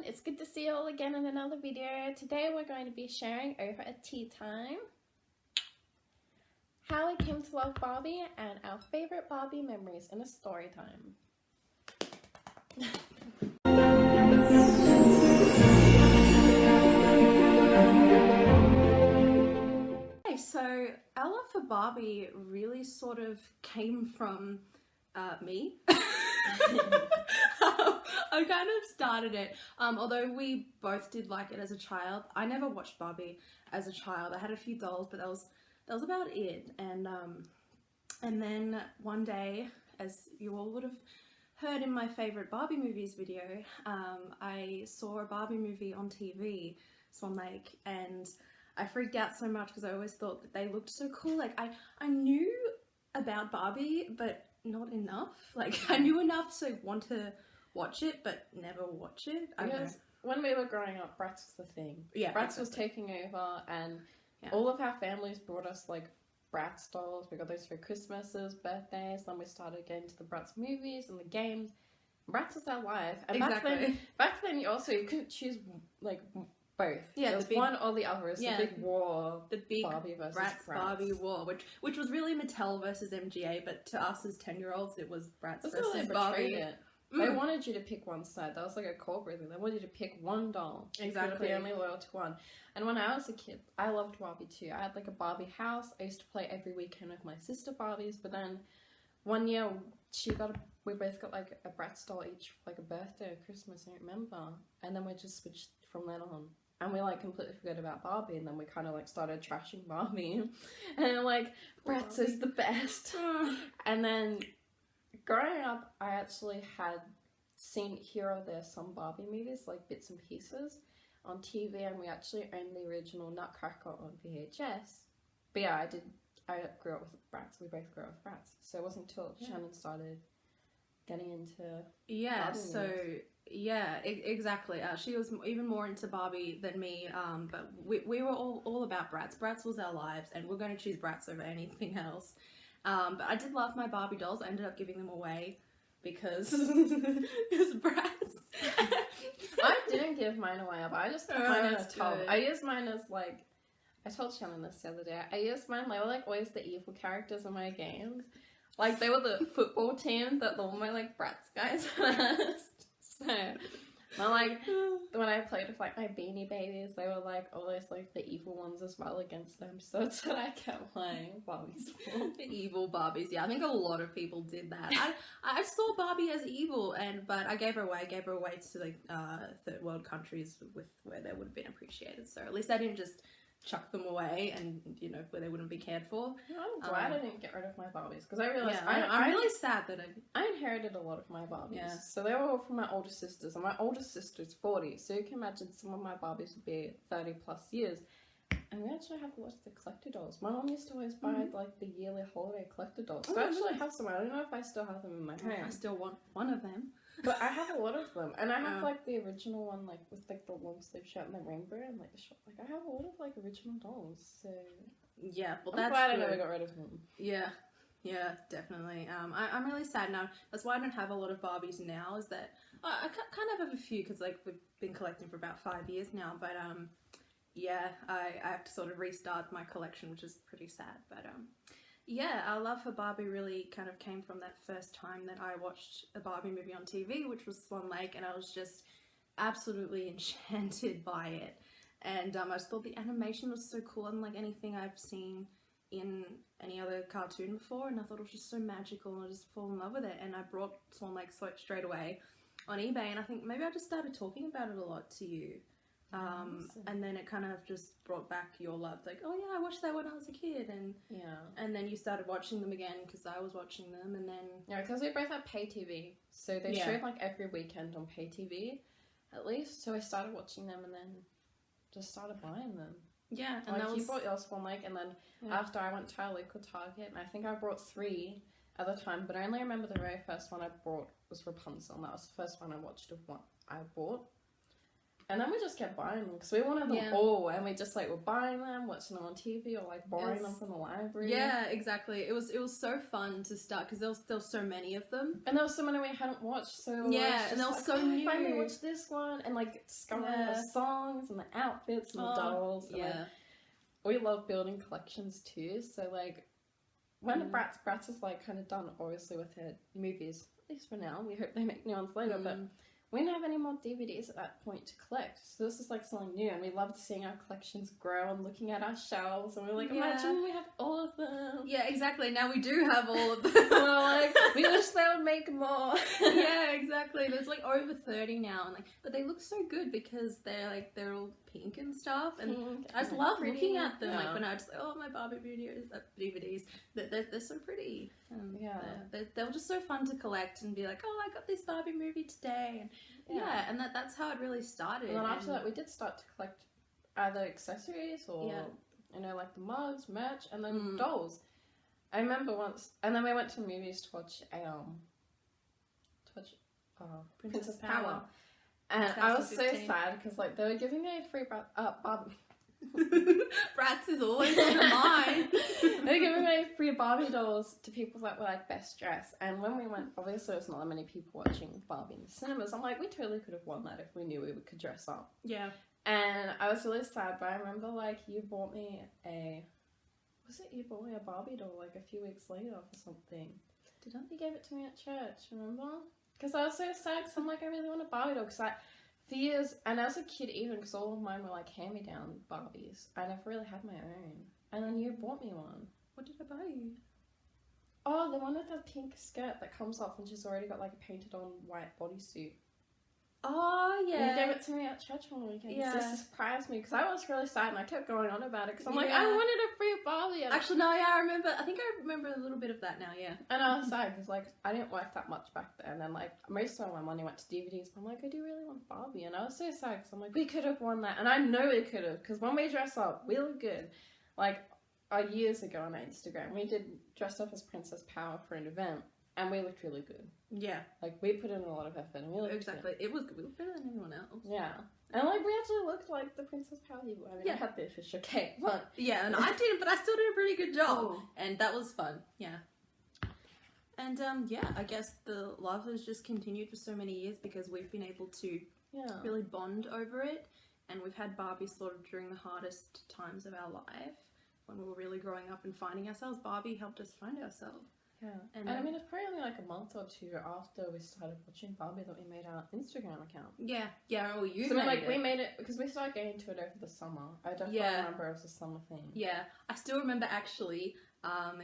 everyone, it's good to see you all again in another video. Today we're going to be sharing over a tea time how we came to love Barbie and our favourite Barbie memories in a story time. Okay, so our love for Barbie really sort of came from me. I kind of started it, although we both did like it as a child. I never watched Barbie as a child. I had a few dolls, but that was about it. And then one day, as you all would have heard in my favorite Barbie movies video, I saw a Barbie movie on TV, Swan Lake, and I freaked out so much because I always thought that they looked so cool. Like I knew about Barbie, but not enough. Like I knew enough to want to watch it, but never watch it. Because when we were growing up, Bratz was the thing. Yeah, Bratz was taking over, and all of our families brought us like Bratz dolls. We got those for Christmases, birthdays. Then we started getting to the Bratz movies and the games. Bratz was our life. And Exactly. back then you could choose like both. Yeah, there was one or the other. It's the big war. The big Barbie versus Bratz Barbie war, which was really Mattel versus MGA, but to us as 10-year-olds, it was Bratz versus Barbie. It. They wanted you to pick one side. That was like a corporate thing. They wanted you to pick one doll. Exactly. You could be only loyal to one. And when I was a kid, I loved Barbie too. I had like a Barbie house. I used to play every weekend with my sister Barbies. But then one year we both got like a Bratz doll each for like a birthday or Christmas. I don't remember. And then we just switched from then on. And we like completely forgot about Barbie, and then we kind of like started trashing Barbie, and like Bratz is the best. And then growing up, I actually had seen here or there some Barbie movies, like bits and pieces, on TV, and we actually owned the original Nutcracker on VHS. But yeah, I grew up with Bratz. We both grew up with Bratz, so it wasn't until Shannon started getting into Barbie exactly. She was even more into Barbie than me, but we were all about Bratz. Bratz was our lives, and we're going to choose Bratz over anything else. But I did love my Barbie dolls. I ended up giving them away because Bratz. I didn't give mine away, but I just put mine in a tub. I used mine as like, I told Shannon this the other day. I used mine, they were like always the evil characters in my games. Like they were the football team that all my like Bratz guys first. So, like, when I played with like my Beanie Babies, they were like always like the evil ones as well against them. So that's what I kept playing Barbies for. The evil Barbies. Yeah, I think a lot of people did that. I saw Barbie as evil, but I gave her away to like third world countries where they would have been appreciated. So at least I didn't just chuck them away and where they wouldn't be cared for. I'm glad I didn't get rid of my Barbies because I realized I'm really sad that I inherited a lot of my Barbies. Yeah. So they were all from my older sisters, and my older sister's 40, so you can imagine some of my Barbies would be 30 plus years. And we actually have a lot of the collector dolls. My mom used to always buy like the yearly holiday collector dolls. So I actually have some. I don't know if I still have them in my home. I still want one of them. But I have a lot of them, and I have like the original one, like with like the long sleeve shirt and the rainbow and like the short. Like I have a lot of like original dolls. So yeah, well, I'm glad I never got rid of them. Yeah, definitely. I'm really sad now. That's why I don't have a lot of Barbies now. Is that I kind of have a few because like we've been collecting for about 5 years now. But yeah, I have to sort of restart my collection, which is pretty sad. But yeah, our love for Barbie really kind of came from that first time that I watched a Barbie movie on TV, which was Swan Lake, and I was just absolutely enchanted by it. And I just thought the animation was so cool, unlike anything I've seen in any other cartoon before, and I thought it was just so magical, and I just fell in love with it. And I brought Swan Lake straight away on eBay, and I think maybe I just started talking about it a lot to you. And then it kind of just brought back your love, like, oh yeah, I watched that when I was a kid, and then you started watching them again because I was watching them, and then because we both had pay TV, so they showed like every weekend on pay TV, at least. So I started watching them, and then just started buying them. Yeah, and like you bought your Swan Lake, and then after I went to our local Target, and I think I brought 3 at the time, but I only remember the very first one I bought was Rapunzel, and that was the first one I watched of what I bought. And then we just kept buying them because we wanted them all, and we just like were buying them, watching them on TV, or like borrowing them from the library. Yeah, exactly. It was so fun to start because there was so many of them, and there was so many we hadn't watched. So and they were so new. Finally watched this one, and like discovering the songs and the outfits and the dolls. And, like, we love building collections too. So like when the Bratz is like kind of done, obviously with their movies, at least for now. We hope they make new ones later, but we didn't have any more DVDs at that point to collect, so this is like something new, and we loved seeing our collections grow and looking at our shelves, and we're like, imagine we have all of them. Yeah, exactly. Now we do have all of them. We're like, we wish they would make more. Yeah, exactly. There's like over 30 now, and like, but they look so good because they're all pink and stuff, and I just love looking at them. Like when I just like, oh, my Barbie DVDs, they're so pretty. They were just so fun to collect and be like, oh, I got this Barbie movie today, and that's how it really started. And then after that, we did start to collect either accessories or you know, like the mugs, merch, and then dolls. I remember once, and then we went to movies to watch Princess Power. And I was so sad because like they were giving me a free Barbie. Bratz is always on the mind. They were giving me free Barbie dolls to people that were like best dressed. And when we went, obviously there's not that many people watching Barbie in the cinemas. I'm like, we totally could have won that if we knew we could dress up. Yeah. And I was really sad, but I remember like you bought me a Barbie doll like a few weeks later or something. You gave it to me at church, remember? Because I was so sad because I'm like, I really want a Barbie doll. Because for years, and as a kid even, because all of mine were like hand-me-down Barbies, I never really had my own. And then you bought me one. What did I buy you? Oh, the one with the pink skirt that comes off and she's already got like a painted-on white bodysuit. Oh, yeah. You gave it to me at church one weekend. Yeah. This surprised me because I was really sad and I kept going on about it because I'm like, I wanted a free Barbie. Actually, no, yeah, I remember a little bit of that now, yeah. And I was sad because like I didn't work that much back then, and then like most of my money went to DVDs, but I'm like, I do really want Barbie, and I was so sad because I'm like, we could have won that, and I know we could have because when we dress up, we look good. Like years ago on our Instagram, we did dress up as Princess Power for an event. And we looked really good. Yeah. Like, we put in a lot of effort and we looked good. It was good. We looked better than anyone else. Yeah. And, like, we actually looked like the Princess Power people. I mean, I had the official cake, but... Yeah, and I didn't, but I still did a pretty good job. And that was fun. Yeah. And, I guess the love has just continued for so many years because we've been able to really bond over it. And we've had Barbie sort of during the hardest times of our life. When we were really growing up and finding ourselves, Barbie helped us find ourselves. Yeah, and I mean, it's probably only like a month or two after we started watching Barbie that we made our Instagram account. Yeah, well, we made it because we started getting into it over the summer. I definitely remember it was a summer thing. Yeah, I still remember actually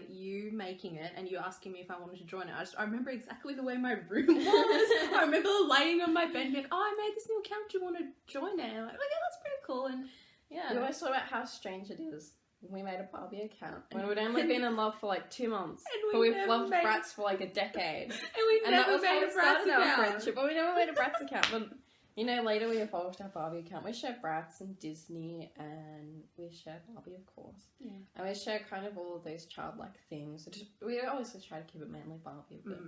you making it and you asking me if I wanted to join it. I remember exactly the way my room was. I remember laying on my bed and being like, oh, I made this new account, do you want to join it? And I'm like, oh yeah, that's pretty cool. And we always talk about how strange it is. We made a Barbie account when we'd only been in love for like 2 months, but we've loved Bratz for like a decade. And never made a Bratz account. But we never made a Bratz account. But you know, later we evolved our Barbie account. We shared Bratz and Disney, and we shared Barbie, of course. Yeah. And we shared kind of all of those childlike things. We always try to keep it mainly Barbie, but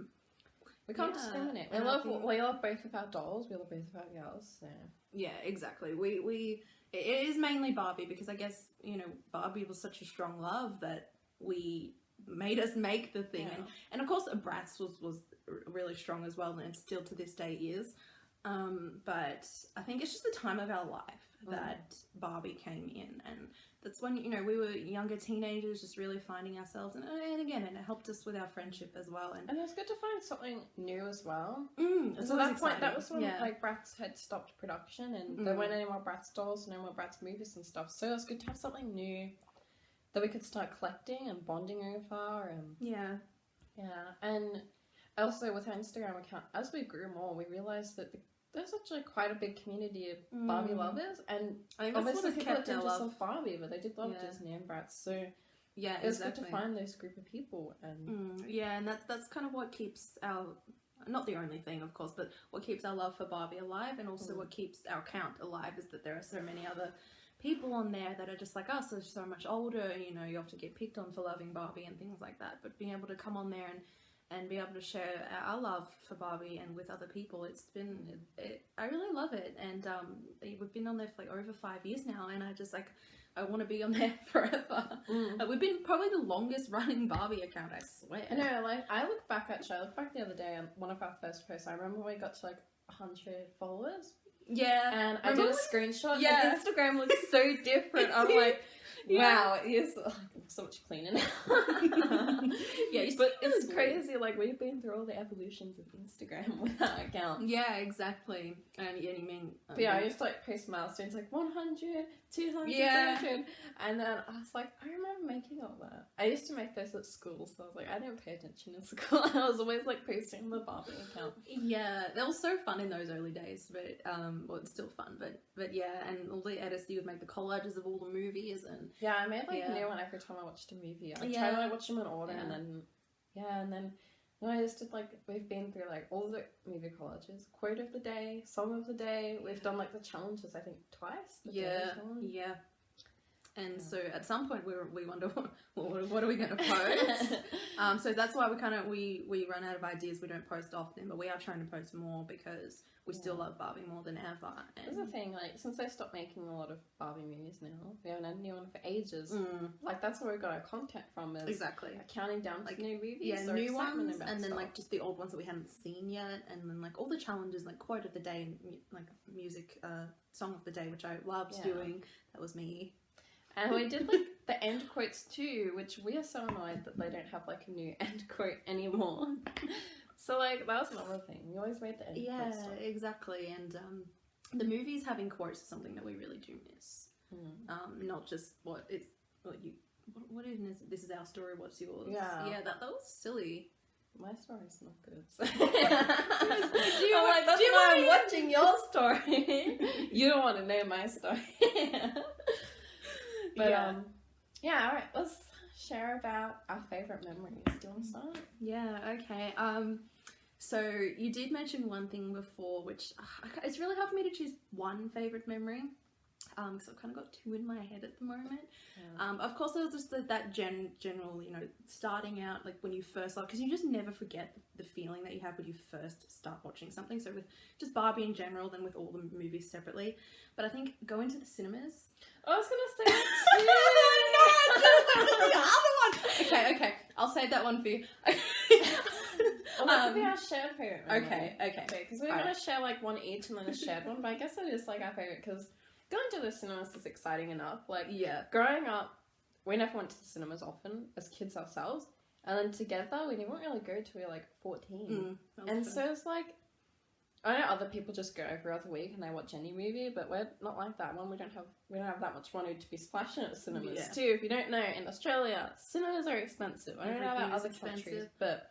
we can't discriminate. We love both of our dolls. We love both of our girls. So. Yeah, exactly. It is mainly Barbie because I guess, you know, Barbie was such a strong love that we made us make the thing. Yeah. And of course, Bratz was really strong as well, and it still to this day is. But I think it's just the time of our life that Barbie came in, and that's when, you know, we were younger teenagers just really finding ourselves, and again, and it helped us with our friendship as well. And it was good to find something new as well. So that point, that was when like Bratz had stopped production, and there weren't any more Bratz dolls, no more Bratz movies and stuff. So it was good to have something new that we could start collecting and bonding over. And and also with our Instagram account, as we grew more, we realized that there's actually quite a big community of Barbie lovers, and I think obviously people that didn't just love Barbie, but they did love Disney and Bratz. So it was good to find those group of people, and and that's kind of what keeps our, not the only thing of course, but what keeps our love for Barbie alive, and also what keeps our account alive is that there are so many other people on there that are just like us, are so much older, and you know, you often get picked on for loving Barbie and things like that, but being able to come on there and be able to share our love for Barbie and with other people. I really love it, and we've been on there for like over 5 years now, and I want to be on there forever. We've been probably the longest running Barbie account, I swear. I know, like, I look back the other day on one of our first posts. I remember we got to like 100 followers. Yeah. And I did a screenshot. Yeah. And Instagram looks so different. I'm like, wow, it is so much cleaner now. Yeah, but it's crazy. Like, we've been through all the evolutions of Instagram with our account. Yeah, exactly. And you mean... But yeah, I used to like post milestones like 100, 200, Yeah. 300. And then I was like, I remember making all that. I used to make those at school, so I was like, I didn't pay attention in school. I was always like posting the Barbie account. Yeah, that was so fun in those early days, but well, it's still fun, but yeah, and all the edits, you would make the collages of all the movies, and yeah, I made like a new one every time I watched a movie. I try to like watch them in order, and then I just did like, we've been through like all the movie collages, quote of the day, song of the day. We've done like the challenges, I think twice. Yeah. And so at some point we wonder what are we going to post. So that's why we run out of ideas. We don't post often, but we are trying to post more because we still love Barbie more than ever. That's the thing, like, since I stopped making a lot of Barbie movies now, we haven't had a new one for ages. Like, that's where we got our content from, is exactly counting down to new movies, yeah, new ones, and then stuff. like just the old ones that we hadn't seen yet, and then like all the challenges, like quote of the day and like music, song of the day, which I loved doing. That was me. And we did like the end quotes too, which we are so annoyed that they don't have like a new end quote anymore. So like that was another thing. We always made the end quotes. Yeah, exactly. And the movies having quotes is something that we really do miss. Not just what is this is our story, what's yours? Yeah, that was silly. My story's not good. So. That's why I'm watching your story. You don't want to know my story. But yeah, alright, let's share about our favourite memories. Do you want to start? Yeah, okay. So you did mention one thing before, which it's really hard for me to choose one favourite memory. Because I've kind of got two in my head at the moment. Of course, there was just that general, you know, starting out, like when you first saw, because you just never forget the feeling that you have when you first start watching something. So with just Barbie in general, then with all the movies separately. But I think going to the cinemas. I was going to say that too. No, the other one. Okay. I'll save that one for you. Well, that could be our shared favourite memory. Okay. Because we're going to share like one each and then a shared one. But I guess it is like our favourite because going to the cinemas is exciting enough. Like, growing up, we never went to the cinemas often as kids ourselves. And then together, we didn't really go till we were like 14. And so it's like, I know other people just go every other week and they watch any movie, but we're not like that. One, we don't have that much money to be splashing at cinemas. Yeah. Two, if you don't know, in Australia, cinemas are expensive. I don't know about other countries, but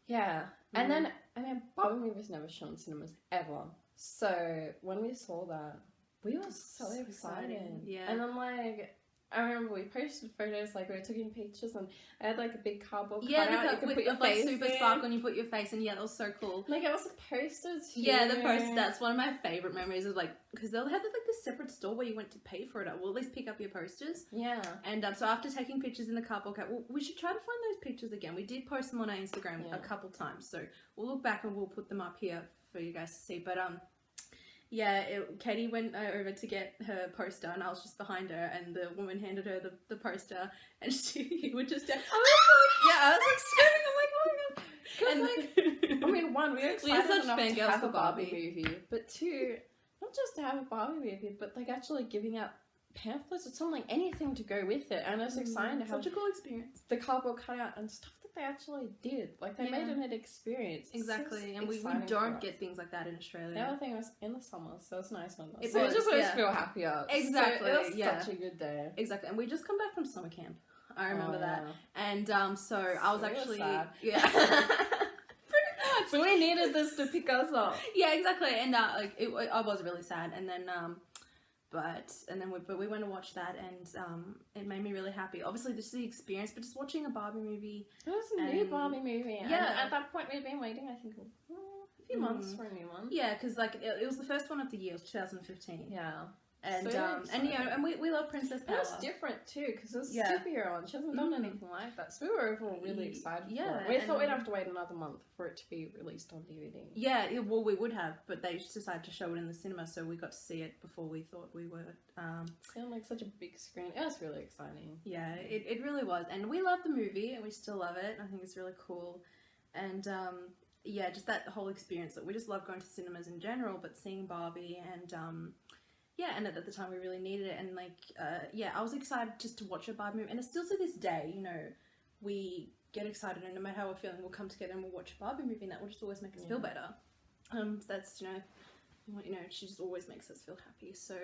yeah. And then, I mean, Barbie movies never shown in cinemas ever. So when we saw that, we were so excited. Yeah. And then, like, I remember we posted photos, like, we were taking pictures, and I had, like, a big cardboard cutout. You could put your face super in. sparkle, and you put your face in. Yeah, that was so cool. Like, it was a poster, too. Yeah, the poster. That's one of my favourite memories of, like, because they'll have, like, this separate store where you went to pay for it. Or at least pick up your posters. Yeah. And so after taking pictures in the cardboard cutout, we should try to find those pictures again. We did post them on our Instagram a couple times. So we'll look back and we'll put them up here for you guys to see. But, yeah, Katie went over to get her poster, and I was just behind her, and the woman handed her the poster, and she would just, I was like screaming, I'm like, oh my god. And, like, I mean, one, we were excited such enough to fangirls have for a Barbie Barbie movie, but two, not just to have a Barbie movie, but like actually giving out pamphlets or something, like anything to go with it, and I was excited to have such a cool experience. The cardboard cutout and stuff that they actually did, like they made an experience. Exactly, and we don't get things like that in Australia. The other thing was in the summer, so it's nice when it so just always feel happier. Exactly, so it was such a good day. Exactly, and we just come back from summer camp. I remember that, and so I was actually sad. Pretty much. So we needed this to pick us up. Yeah, exactly, and I was really sad, and then we went and watched that, and it made me really happy. Obviously, this is the experience, but just watching a Barbie movie. It was a new Barbie movie. Yeah, and at that point we'd been waiting, I think, a few months for a new one. Yeah, because like it was the first one of the year. It was 2015. Yeah. And So and you know, and we love Princess Power. It was different too because it's a Yeah. superhero and she hasn't done anything like that. So we were overall really excited Yeah, for it. We thought we'd and- have to wait another month for it to be released on DVD. Yeah, well, we would have, but they just decided to show it in the cinema, so we got to see it before we thought we were. It's on like such a big screen. It was really exciting. Yeah, it really was, and we love the movie, and we still love it. I think it's really cool, and yeah, just that whole experience that we just love going to cinemas in general, but seeing Barbie and yeah, and at the time we really needed it, and like yeah, I was excited just to watch a Barbie movie, and it's still to this day, you know, we get excited, and no matter how we're feeling, we'll come together and we'll watch a Barbie movie, and that will just always make us feel better. So that's, you know, she just always makes us feel happy. So,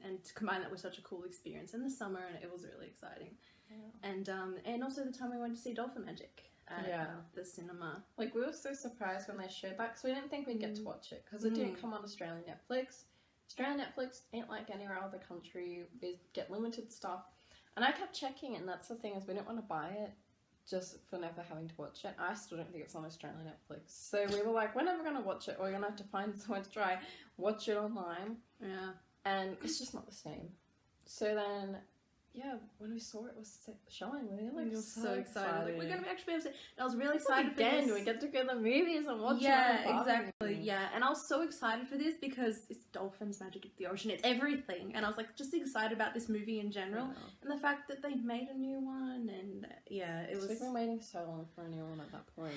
and to combine that with such a cool experience in the summer, and it was really exciting. Yeah. And also the time we went to see Dolphin Magic at the cinema. Like, we were so surprised when they showed that because we didn't think we'd get to watch it because it didn't come on Australian Netflix. Australian Netflix ain't like anywhere other country. We get limited stuff. And I kept checking, and that's the thing, is we didn't want to buy it just for never having to watch it. I still don't think it's on Australian Netflix. So we were like, we're never going to watch it, or we're going to have to find someone to try watch it online. Yeah. And it's just not the same. So then, yeah, when we saw it was showing, we were like so excited. Like, we're going to actually be able to see. I was really excited again, for this. we get to go to the movies and watch it. Yeah, exactly. Yeah, and I was so excited for this because it's dolphins, magic at the ocean, it's everything. And I was like just excited about this movie in general, and the fact that they made a new one, and yeah, it was. We've been waiting so long for a new one at that point.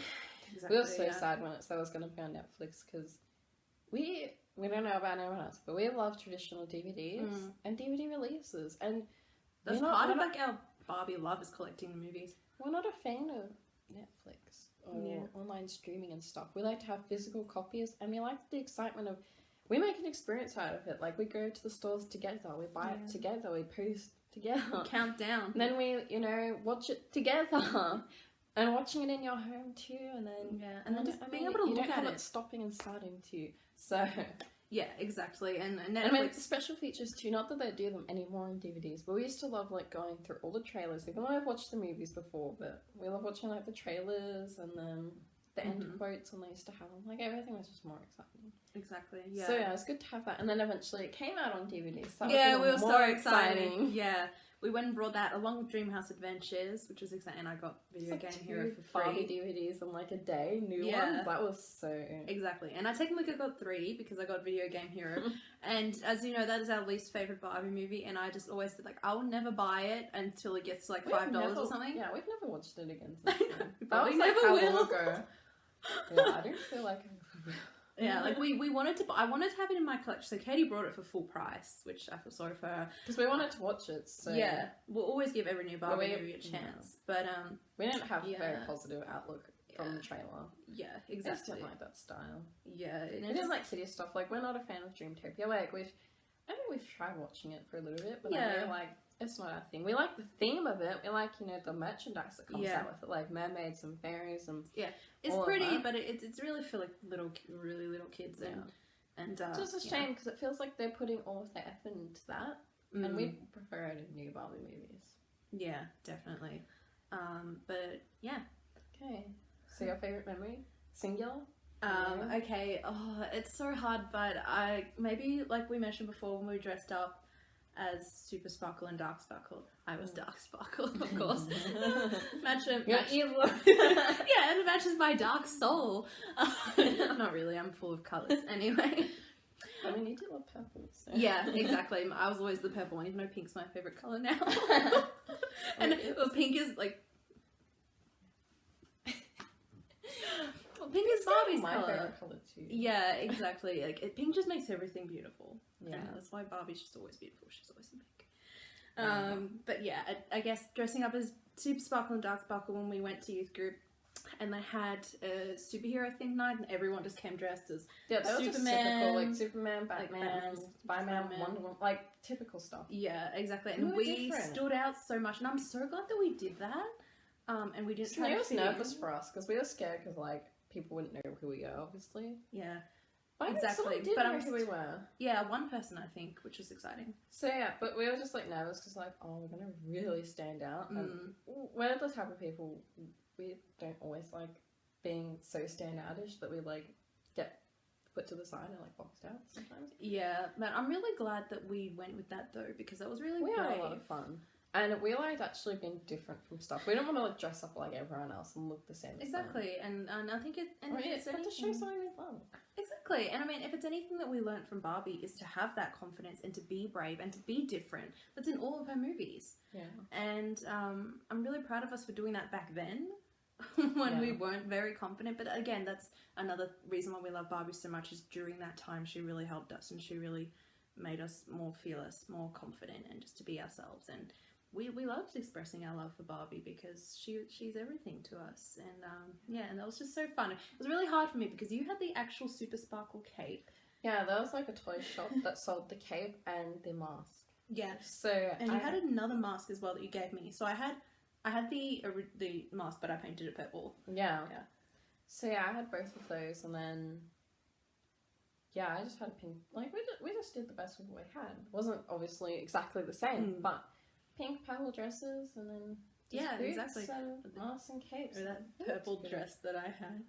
Exactly, we were so sad when it said it was going to be on Netflix because we don't know about anyone else, but we love traditional DVDs and DVD releases, and that's part of like our Barbie love is collecting the movies. We're not a fan of Netflix or online streaming and stuff. We like to have physical copies, and we like the excitement of. We make an experience out of it. Like, we go to the stores together, we buy it together, we post together, count down. And then we, you know, watch it together. And watching it in your home too, and then and then just being able to look at it, stopping and starting too. So yeah, exactly. And Netflix, I mean, special features too. Not that they do them anymore on DVDs, but we used to love like going through all the trailers. Even though I've watched the movies before, but we love watching like the trailers and then the end quotes when they used to have them. Like, everything was just more exciting. Exactly. Yeah. So yeah, it was good to have that, and then eventually it came out on DVD. So yeah, we were more so excited. exciting. Yeah. We went and brought that along with Dreamhouse Adventures, which was exciting. I got Video Game Hero for free. Barbie DVDs in like a day, new ones. That was so... Exactly. And I technically got 3 because I got Video Game Hero. And as you know, that is our least favourite Barbie movie. And I just always said, like, I will never buy it until it gets to like $5 or something. Yeah, we've never watched it again since then. That was like how will. long ago. Yeah, I don't feel like... Yeah, like we wanted to. I wanted to have it in my collection. So Katie brought it for full price, which I feel sorry for her because we wanted to watch it. So yeah, we'll always give every new Barbie movie a chance. But we didn't have a very positive outlook from the trailer. Yeah, exactly. It's not like that style. Yeah, it is like kiddie stuff. Like, we're not a fan of Dreamtopia. Like, I think we've tried watching it for a little bit, but I know, like, it's not our thing. We like the theme of it. We like, you know, the merchandise that comes out with it, like mermaids and fairies and it's pretty, but it's really for like really little kids and it's just a shame because it feels like they're putting all of their effort into that, and we prefer it in new Barbie movies. Yeah, definitely. But yeah. Okay. So your favorite memory, singular? Okay. Oh, it's so hard, but maybe like we mentioned before when we dressed up as Super Sparkle and Dark Sparkle. I was Dark Sparkle, of course. Yeah, and it matches my dark soul. Not really, I'm full of colours. Anyway. I mean, you do love purple, so. Yeah, exactly. I was always the purple one, even though pink's my favourite colour now. And pink is like... Pink is Barbie's my favorite colour too. Yeah, exactly. Like, pink just makes everything beautiful. Yeah, and that's why Barbie's just always beautiful. She's always in pink. But yeah, I guess dressing up as Super Sparkle and Dark Sparkle when we went to youth group, and they had a superhero themed night, and everyone just came dressed as Superman, like Superman, Batman, Spider-Man, Wonder Woman, like typical stuff. Yeah, exactly. And we stood out so much, and I'm so glad that we did that. And we didn't. It was nervous for us because we were scared because like people wouldn't know who we are, obviously. Yeah. But exactly, but know who we were. Yeah, one person I think, which was exciting. So yeah, but we were just like nervous because like, oh, we're gonna really stand out. And we're the type of people, we don't always like being so standoutish that we like get put to the side and like boxed out sometimes. Yeah, but I'm really glad that we went with that though, because that was really We brave. had a lot of fun. And we liked actually being different from stuff. We don't want to like dress up like everyone else and look the same. Exactly, and I think it. And I mean, if it's got to show something we love. Exactly, and I mean, if it's anything that we learned from Barbie is to have that confidence and to be brave and to be different. That's in all of her movies. Yeah. And I'm really proud of us for doing that back then, when we weren't very confident. But again, that's another reason why we love Barbie so much. Is during that time she really helped us, and she really made us more fearless, more confident, and just to be ourselves. And we loved expressing our love for Barbie because she's everything to us. And and that was just so fun. It was really hard for me because you had the actual Super Sparkle cape. Yeah, there was like a toy shop that sold the cape and the mask. Yeah. So And you had another mask as well that you gave me. So I had the mask, but I painted it purple. Yeah. Yeah. So I had both of those, and then I just had a pink. Like we just did the best with what we had. It wasn't obviously exactly the same, but pink purple dresses, and then just boots exactly. and masks and capes. Or that purple dress that I had.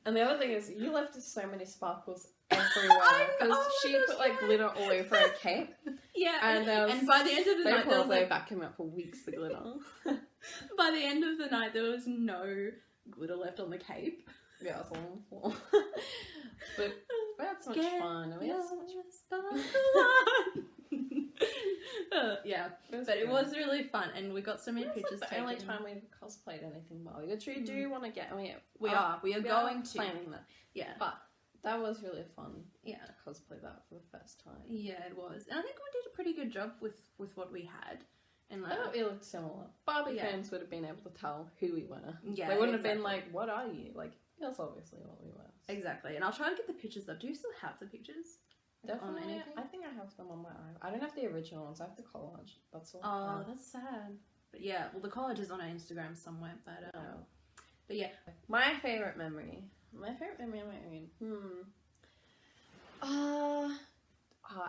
And the other thing is, you left so many sparkles everywhere because she put like glitter all over her cape. Yeah, and by the end of the night, there was like vacuum up for weeks the glitter. By the end of the night, there was no glitter left on the cape. Yeah, it was on the floor. But we had so much fun. We had so much fun. It was really fun, and we got so many pictures like the taken. only time we cosplayed anything Barbie, which we do want to get. I mean, we are going to planning that. Yeah, but that was really fun. Yeah, to cosplay that for the first time. Yeah, it was, and I think we did a pretty good job with what we had. And I thought it looked similar. Barbie fans would have been able to tell who we were. Yeah, they wouldn't have been like, "What are you?" Like, that's obviously what we were. Exactly, and I'll try to get the pictures up. Do you still have the pictures? Definitely. I think I have them on my iPhone. I don't have the original ones. I have the collage. That's all. Oh, that's sad. But yeah, well, the collage is on our Instagram somewhere. But yeah, my favorite memory.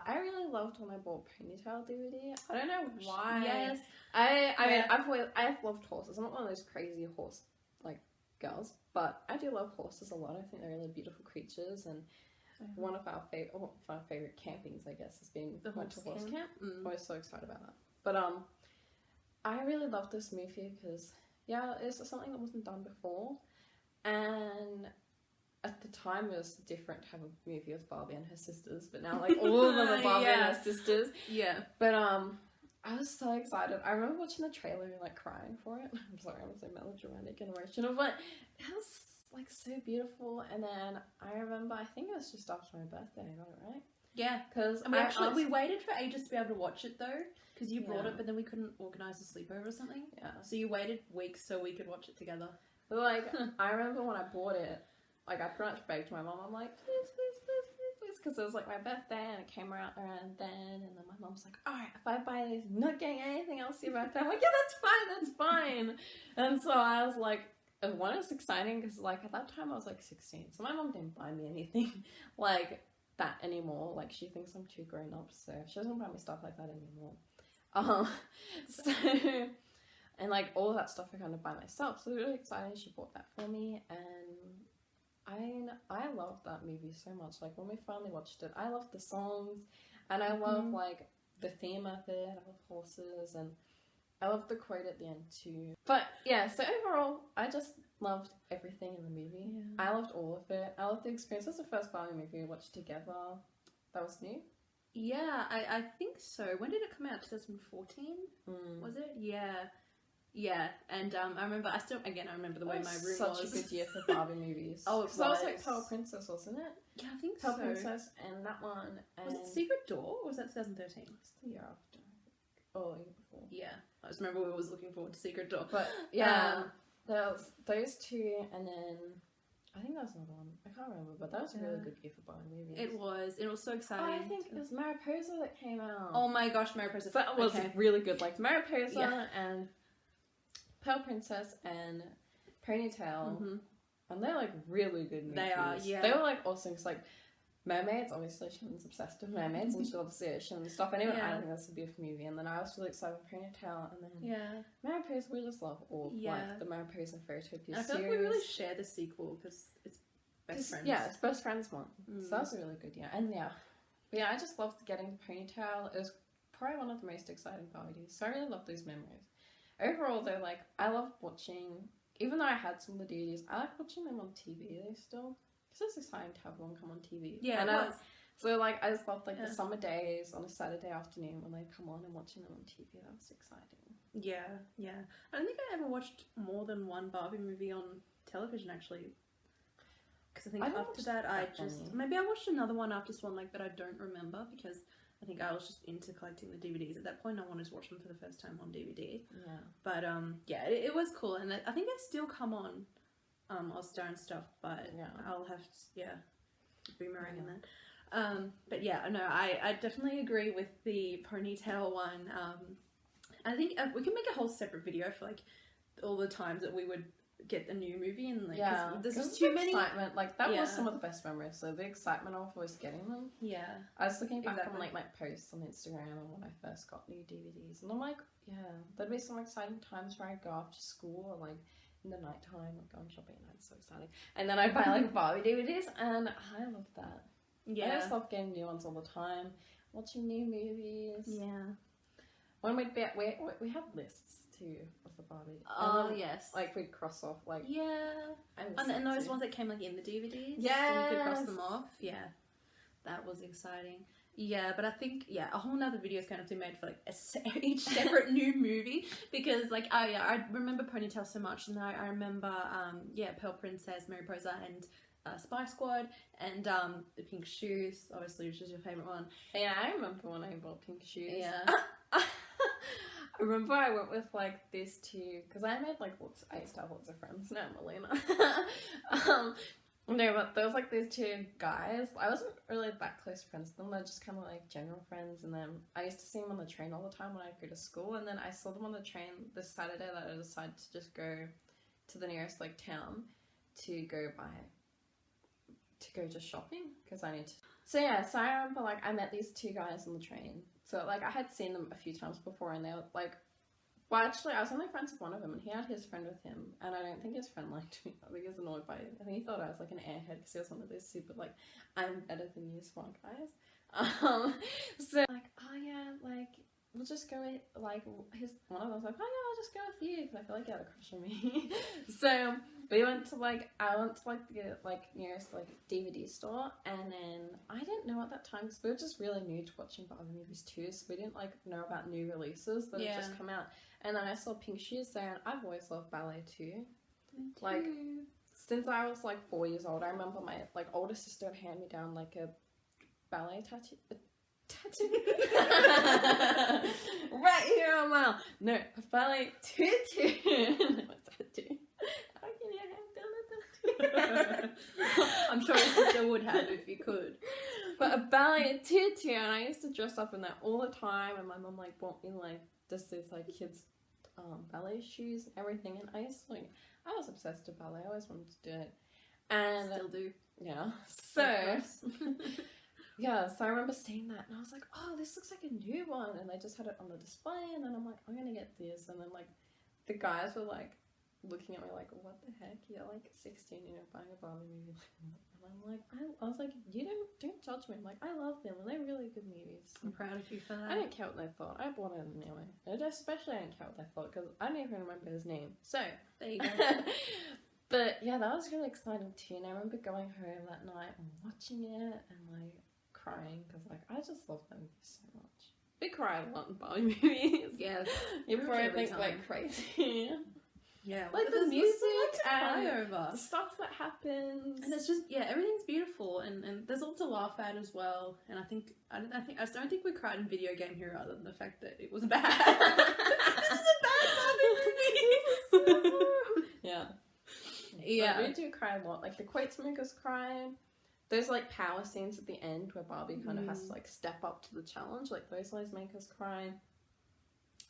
I really loved when I bought Ponytail DVD. I don't know why. Yes. I mean, I've loved horses. I'm not one of those crazy horse like girls, but I do love horses a lot. I think they're really beautiful creatures, and one of our favorite campings, I guess, has been the horse camp. I was so excited about that. But I really love this movie because it's something that wasn't done before, and at the time it was different to have a movie with Barbie and her sisters, but now like all of them are Barbie and her sisters. Yeah. But I was so excited. I remember watching the trailer and like crying for it. I'm sorry, I'm so melodramatic and emotional, but it was like so beautiful. And then I remember, I think it was just after my birthday I got it, right? Yeah, because we waited for ages to be able to watch it though, because you brought it, but then we couldn't organise a sleepover or something. Yeah, so you waited weeks so we could watch it together. But like, I remember when I bought it, like I pretty much begged my mom. I'm like, please, because it was like my birthday and it came around then, and then my mom's like, all right, if I buy these, I'm not getting anything else for your birthday. I'm like, yeah, that's fine. And so I was like, one, it's exciting because like at that time I was like 16, so my mom didn't buy me anything like that anymore. Like she thinks I'm too grown up, so she doesn't buy me stuff like that anymore. So and like all of that stuff I kind of buy myself, so it was really exciting. She bought that for me, and I loved that movie so much. Like when we finally watched it, I loved the songs, and I love like the theme of it. I love horses, and I love the quote at the end too. But yeah, so overall, I just loved everything in the movie. Yeah. I loved all of it. I loved the experience. That's the first Barbie movie we watched together. That was new. Yeah, I think so. When did it come out? 2014? Was it? Yeah, and I remember, I remember the way my room was. Such a good year for Barbie movies. Oh, it was. That was like Pearl Princess, wasn't it? Yeah, I think Pearl Princess and that one. And was it Secret Door, or was that 2013? It's the year after. Oh, the year before. Yeah, I just remember we was looking forward to Secret Door. But yeah, there was those two, and then I think there was another one. I can't remember, but that was a really good year for Barbie movies. It was so exciting. Oh, I think it was Mariposa that came out. Oh my gosh, Mariposa. So that was really good. Like Mariposa and Pearl Princess and Ponytail, and they're like really good movies. They are, yeah. They were like awesome. Cause like mermaids, obviously Shannon's obsessed with mermaids and she loves the ocean and stuff. Anyway, I think that's a beautiful movie. And then I was really excited for Ponytail, and then Mariposa. We just love all like the Mariposa and Fairytopia series. I feel like we really share the sequel because it's best friends. Yeah, it's best friends one. Mm. So that was really good, yeah. And yeah. But yeah, I just loved getting the ponytail. It was probably one of the most exciting parties. So I really love those memories. Overall, though, like, I love watching, even though I had some of the DVDs, I like watching them on TV though still. Because it's exciting to have one come on TV. Yeah, and it was. So, like, I just loved, like, Yeah. the summer days on a Saturday afternoon when they'd come on and watching them on TV. That was exciting. Yeah, yeah. I don't think I ever watched more than one Barbie movie on television, actually. Because I think I don't after watch that, I that just... many. Maybe I watched another one after Swan Lake, but I don't remember because I think I was just into collecting the DVDs. At that point, I wanted to watch them for the first time on DVD. Yeah. But, yeah, it was cool. And I think they still come on Ozstar and stuff, but Yeah. I'll have to, boomerang in that. But yeah, no, I definitely agree with the ponytail one. I think we can make a whole separate video for like all the times that we would get a new movie and like 'cause there's just too many excitement. Like that Yeah. was some of the best memories. So the excitement of always getting them. Yeah, I was looking back Exactly. on like my posts on Instagram and when I first got new DVDs, and I'm like, yeah, there'd be some exciting times where I'd go after school or like in the nighttime, like going shopping, and it's so exciting. And then I'd buy like Barbie DVDs, and I love that. I just love getting new ones all the time, watching new movies. yeah. When we had lists too of the Barbie. Oh And, yes, like we'd cross off like yeah, I was and those too. ones that came like in the DVDs. Yes. so you could cross them off. Yeah, that was exciting. Yeah, but I think a whole nother video is going to be made for like each separate new movie because like I remember Ponytail so much, and I remember Pearl Princess, Mariposa, and Spy Squad, and the Pink Shoes, obviously, which is your favorite one. Yeah, I remember when I bought pink shoes. Yeah. I remember I went with like these two because I made like I used to have lots of friends. No, Melina. No, but there was like these two guys. I wasn't really that close friends with them. They're just kind of like general friends. And then I used to see them on the train all the time when I'd go to school. And then I saw them on the train this Saturday that I decided to just go to the nearest like town to go just shopping because I need to. So yeah, so I remember like I met these two guys on the train. So like I had seen them a few times before, and they were like. Well, actually, I was only friends with one of them, and he had his friend with him, and I don't think his friend liked me. I think he was annoyed by it. I think he thought I was like an airhead because he was one of those super like, I'm better than you smart guys. So like, oh yeah, like we'll just go with like one of them was like, oh yeah, I'll just go with you because I feel like you had a crush on me. So we went to like the nearest like DVD store, and then I didn't know at that time because we were just really new to watching Barbie movies too, so we didn't like know about new releases that had just come out. And then I saw Pink Shoes there, and I've always loved ballet too. Like since I was like 4 years old, I remember my like older sister would hand me down like a ballet tattoo. Right here on my no, a ballet tutu. No, a tattoo. How can you have done a tattoo? I'm sure your sister would have if you could. But a ballet tutu, and I used to dress up in that all the time, and my mum like bought me like just these like kids ballet shoes and everything, and I was obsessed with ballet. I always wanted to do it, and Still do. yeah. So yeah, so I remember seeing that, and I was like, oh, this looks like a new one, and they just had it on the display, and then I'm like, I'm gonna get this, and then like the guys were like looking at me like, what the heck, you're like 16, you know, buying a Barbie movie, and I'm like, I was like, you don't judge me. I'm like, I love them, and they're really good movies. I'm proud of you for that. I don't care what they thought. I bought it anyway. And especially I don't care what they thought because I don't even remember his name. So There you go. but yeah, that was really exciting too. And I remember going home that night and watching it and like crying because like I just love that movie so much. We cry a lot in Barbie movies. Yeah, You pretty probably every think time. like crazy. Yeah, Like the there's music a lot to cry and over. the stuff that happens. And it's just everything's beautiful, and there's a lot to laugh at as well. And I don't think we cried in Video Game Hero other than the fact that it was bad. This is a bad Barbie movie. Yeah. Yeah. But we do cry a lot. Like the quotes make us cry. There's like power scenes at the end where Barbie kind of has to like step up to the challenge. Like those always make us cry.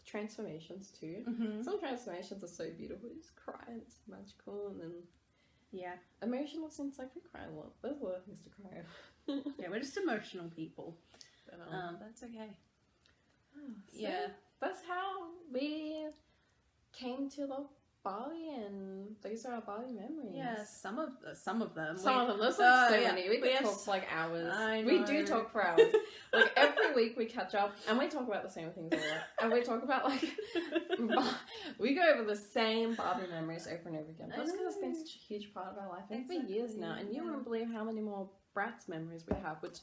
Transformations too. Some transformations are so beautiful. You just cry and it's magical. And then emotional scenes, like we cry a lot. There's a lot of things to cry over. Yeah, we're just emotional people. But, That's okay. so that's how we came to love Barbie, and these are our Barbie memories. Yeah, some of them. Some of them. There's like so yeah. many. We could talk for like hours. I know. We do talk for hours. Like every week we catch up and we talk about the same things a lot. And we talk about like we go over the same Barbie memories over and over again. That's because it's been such a huge part of our life and for years now. And you wouldn't believe how many more Bratz memories we have, which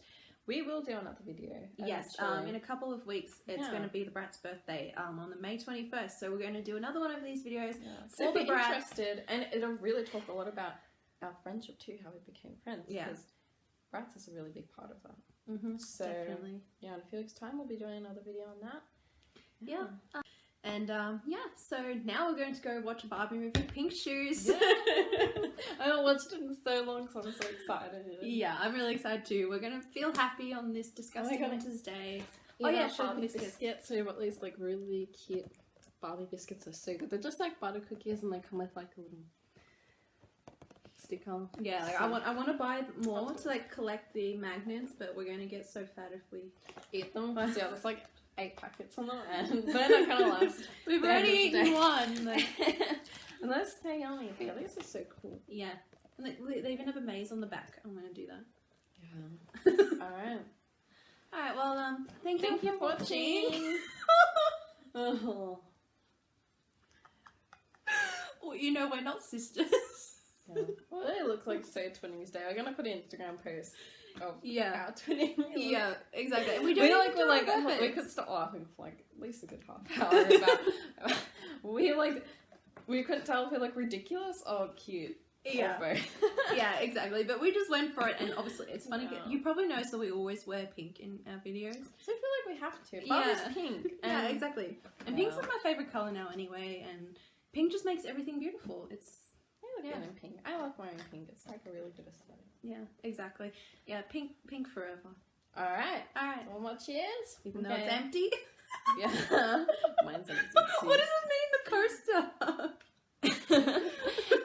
we will do another video. Yes, in a couple of weeks it's going to be the Bratz birthday on the May 21st. So we're going to do another one of these videos for for the the Bratz. Interested, and it'll really talk a lot about our friendship too, how we became friends. Yeah. Because Bratz is a really big part of that. Mm-hmm, So, definitely. Yeah, in a few weeks' time we'll be doing another video on that. Yeah. So now we're going to go watch a Barbie movie, Pink Shoes. Yeah. I haven't watched it in so long, so I'm so excited. Yeah, I'm really excited too. We're going to feel happy on this disgusting winter's day. Barbie biscuits. So we've got these like really cute Barbie biscuits. Are so good. They're just like butter cookies, and they come with like a little sticker. Yeah, like I want to buy more to like collect the magnets, but we're going to get so fat if we eat them. So yeah, there's like 8 packets on them, and they're not gonna last. We've already eaten one. Like... and those stay yummy. But yeah, these are so cool. Yeah, and they even have a maze on the back. I'm gonna do that. Yeah. All right. All right. Well, thank you for watching. Oh. Well, you know we're not sisters. Yeah. Well, it looks like so Twinings Day. I'm gonna put an Instagram post of yeah. our twinning. Yeah, exactly. And we could stop laughing for like at least a good half hour about we couldn't tell if we're like ridiculous or cute. Yeah. Or both. Yeah, exactly. But we just went for it, and obviously it's funny. Yeah. You probably noticed that we always wear pink in our videos. So I feel like we have to. Barbie's pink. Yeah, exactly. And pink's like my favourite colour now anyway, and pink just makes everything beautiful. It's I look good in pink. I love wearing pink. It's like a really good aesthetic. Yeah, exactly. Yeah, pink forever. Alright. Alright. One more cheers. Even though it's empty. Yeah. Mine's empty too. What does it mean, the coaster?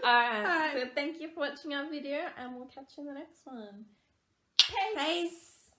Alright. So thank you for watching our video, and we'll catch you in the next one. Peace.